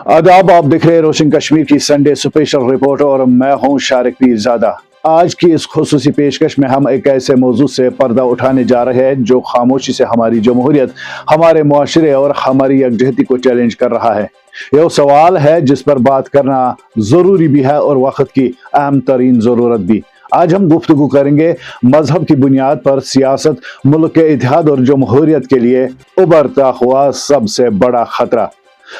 आदाब, आप देख रहे हैं रोशन कश्मीर की संडे स्पेशल रिपोर्ट और मैं हूं शारिक पीरजादा। आज की इस खुसूसी पेशकश में हम एक ऐसे मौजू से पर्दा उठाने जा रहे हैं जो खामोशी से हमारी जमहूरियत, हमारे मुआशरे और हमारी यकजहती को चैलेंज कर रहा है। यह सवाल है जिस पर बात करना जरूरी भी है और वक्त की अहम तरीन जरूरत भी। आज हम गुफ्तगू करेंगे मजहब की बुनियाद पर सियासत, मुल्क के इत्तेहाद और जमहूरियत के लिए उभरता हुआ सबसे बड़ा खतरा।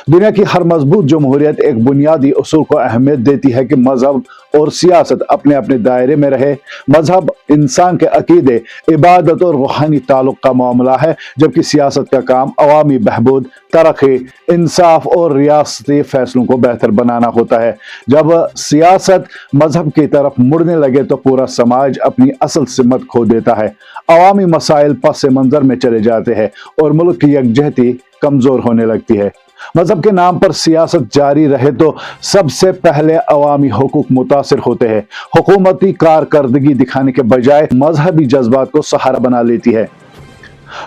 दुनिया की हर मजबूत जमहूरियत एक बुनियादी उसूल को अहमियत देती है कि मजहब और सियासत अपने अपने दायरे में रहे। मजहब इंसान के अकीदे, इबादत और रूहानी ताल्लुक का मामला है, जबकि सियासत का काम अवामी बहबूद, तरक्की, इंसाफ और रियासती फैसलों को बेहतर बनाना होता है। जब सियासत मजहब की तरफ मुड़ने लगे तो पूरा समाज अपनी असल सिमत खो देता है, अवामी मसाइल पस मंजर में चले जाते हैं और मुल्क की यकजहती कमजोर होने लगती है। मजहब के नाम पर सियासत जारी रहे तो सबसे पहले अवामी हुकूक मुतासिर होते हैं। हुकूमती कारकर्दगी दिखाने के बजाय मजहबी जज्बात को सहारा बना लेती है।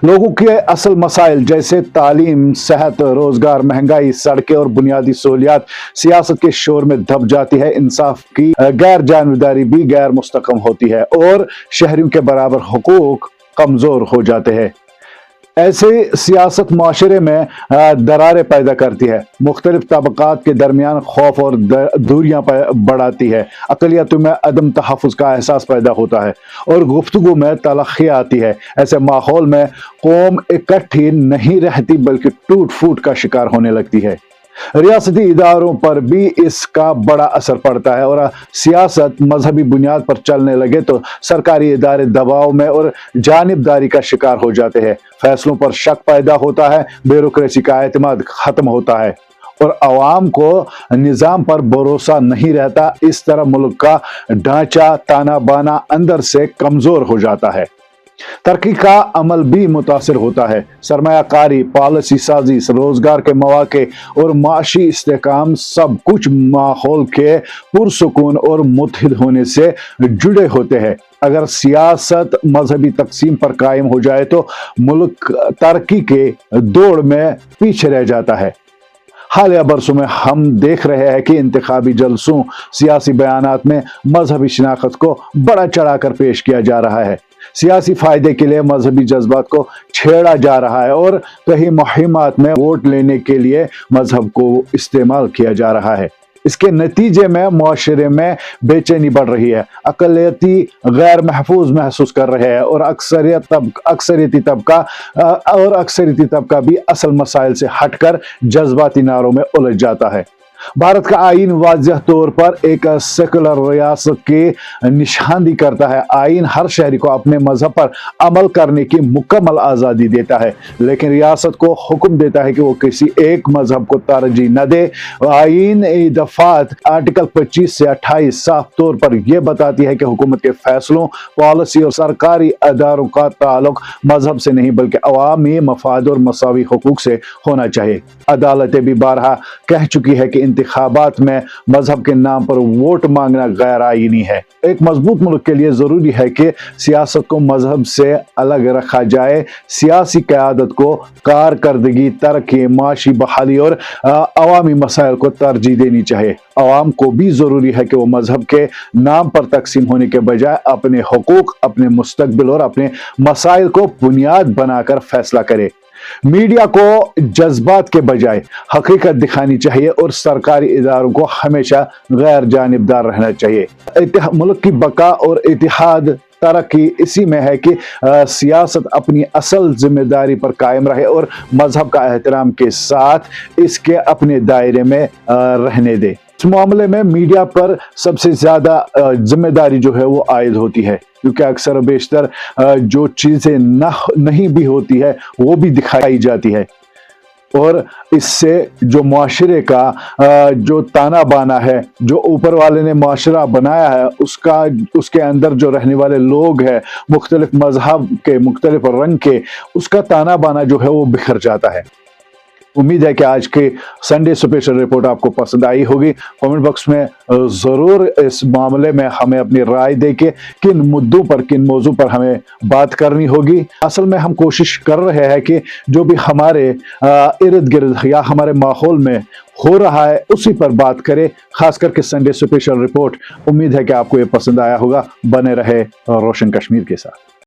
लोगों के असल मसाइल जैसे तालीम, सेहत, रोजगार, महंगाई, सड़कें और बुनियादी सहूलियात सियासत के शोर में दब जाती है। इंसाफ की गैर जानबदारी भी गैर मुस्तकम होती है और शहरियों के बराबर हुकूक कमजोर हो जाते हैं। ऐसे सियासत माशरे में दरारें पैदा करती है, मुख्तलिफ तबकात के दरमियान खौफ और दूरियां बढ़ाती है, अक़लियतों में अदम तहफ़्फ़ुज़ का एहसास पैदा होता है और गुफ्तगू में तलख़ी आती है। ऐसे माहौल में कौम इकट्ठी नहीं रहती बल्कि टूट फूट का शिकार होने लगती है। रियासती इदारों पर भी इसका बड़ा असर पड़ता है और सियासत मजहबी बुनियाद पर चलने लगे तो सरकारी इदारे दबाव में और जानिबदारी का शिकार हो जाते हैं। फैसलों पर शक पैदा होता है, ब्यूरोक्रेसी का एतमाद खत्म होता है और अवाम को निज़ाम पर भरोसा नहीं रहता। इस तरह मुल्क का ढांचा ताना बाना अंदर से कमजोर हो जाता है। तरक्की का अमल भी मुतासिर होता है। सरमायाकारी, पॉलिसी साजी, रोजगार के मौके और माशी इस्तेहकाम सब कुछ माहौल के पुरसुकून और मुत्तहिद होने से जुड़े होते हैं। अगर सियासत मजहबी तकसीम पर कायम हो जाए तो मुल्क तरक्की के दौड़ में पीछे रह जाता है। हालिया बरसों में हम देख रहे हैं कि इंतखाबी जलसों, सियासी बयानात में मजहबी शिनाख्त को बड़ा चढ़ाकर पेश किया जा रहा है। सियासी फायदे के लिए मजहबी जज्बात को छेड़ा जा रहा है और कई मुहिमात में वोट लेने के लिए मजहब को इस्तेमाल किया जा रहा है। इसके नतीजे में मुआशरे में बेचैनी बढ़ रही है, अक़लियती गैर महफूज महसूस कर रहे हैं और अक्सरियती तबका भी असल मसाइल से हटकर जज्बाती नारों में उलझ जाता है। भारत का आईन वाज़ेह तौर पर एक सेकुलर रियासत की निशानदी करता है। आईन हर शहरी को अपने मजहब पर अमल करने की मुकम्मल आज़ादी देता है, लेकिन रियासत को हुक्म देता है कि वो किसी एक मजहब को तरजीह न दे। आईन दफात आर्टिकल 25 से 28 साफ तौर पर यह बताती है कि हुकूमत के फैसलों, पॉलिसी और सरकारी अदारों का ताल्लुक मजहब से नहीं बल्कि अवामी मफाद और मसावी हुकूक से होना चाहिए। अदालतें भी बारहा कह चुकी है कि इंतखाबात में मजहब के नाम पर वोट मांगना गैर आईनी है। एक मजबूत मुल्क के लिए जरूरी है कि सियासत को मजहब से अलग रखा जाए। सियासी क़यादत को कारकर्दगी, तरक्की, माशी बहाली और अवामी मसाइल को तरजीह देनी चाहिए। अवाम को भी जरूरी है कि वो मजहब के नाम पर तकसीम होने के बजाय अपने हुकूक, अपने मुस्तकबिल और अपने मसाइल को बुनियाद बनाकर फैसला करे। मीडिया को जज्बात के बजाय हकीकत दिखानी चाहिए और सरकारी इदारों को हमेशा गैर जानिबदार रहना चाहिए। मुल्क की बका और इत्तेहाद, तरक्की इसी में है कि सियासत अपनी असल जिम्मेदारी पर कायम रहे और मजहब का एहतराम के साथ इसके अपने दायरे में रहने दे। इस मामले में मीडिया पर सबसे ज्यादा जिम्मेदारी जो है वो आयद होती है, क्योंकि अक्सर बेशतर जो चीजें नहीं भी होती है वो भी दिखाई जाती है और इससे जो मुआशरे का जो ताना बाना है, जो ऊपर वाले ने मुआशरा बनाया है, उसके अंदर जो रहने वाले लोग हैं, मुख्तलिफ मजहब के, मुख्तलिफ रंग के, उसका ताना बाना जो है वो बिखर जाता है। امید ہے کہ آج کے سنڈے اسپیشل رپورٹ آپ کو پسند آئی ہوگی. کامنٹ باکس میں ضرور اس معاملے میں ہمیں اپنی رائے دے کے کن مدوں پر کن موضوع پر ہمیں بات کرنی ہوگی. اصل میں ہم کوشش کر رہے ہیں کہ جو بھی ہمارے ارد گرد یا ہمارے ماحول میں ہو رہا ہے اسی پر بات کرے, خاص کر کے سنڈے اسپیشل رپورٹ. امید ہے کہ آپ کو یہ پسند آیا ہوگا. بنے رہے روشن کشمیر کے ساتھ.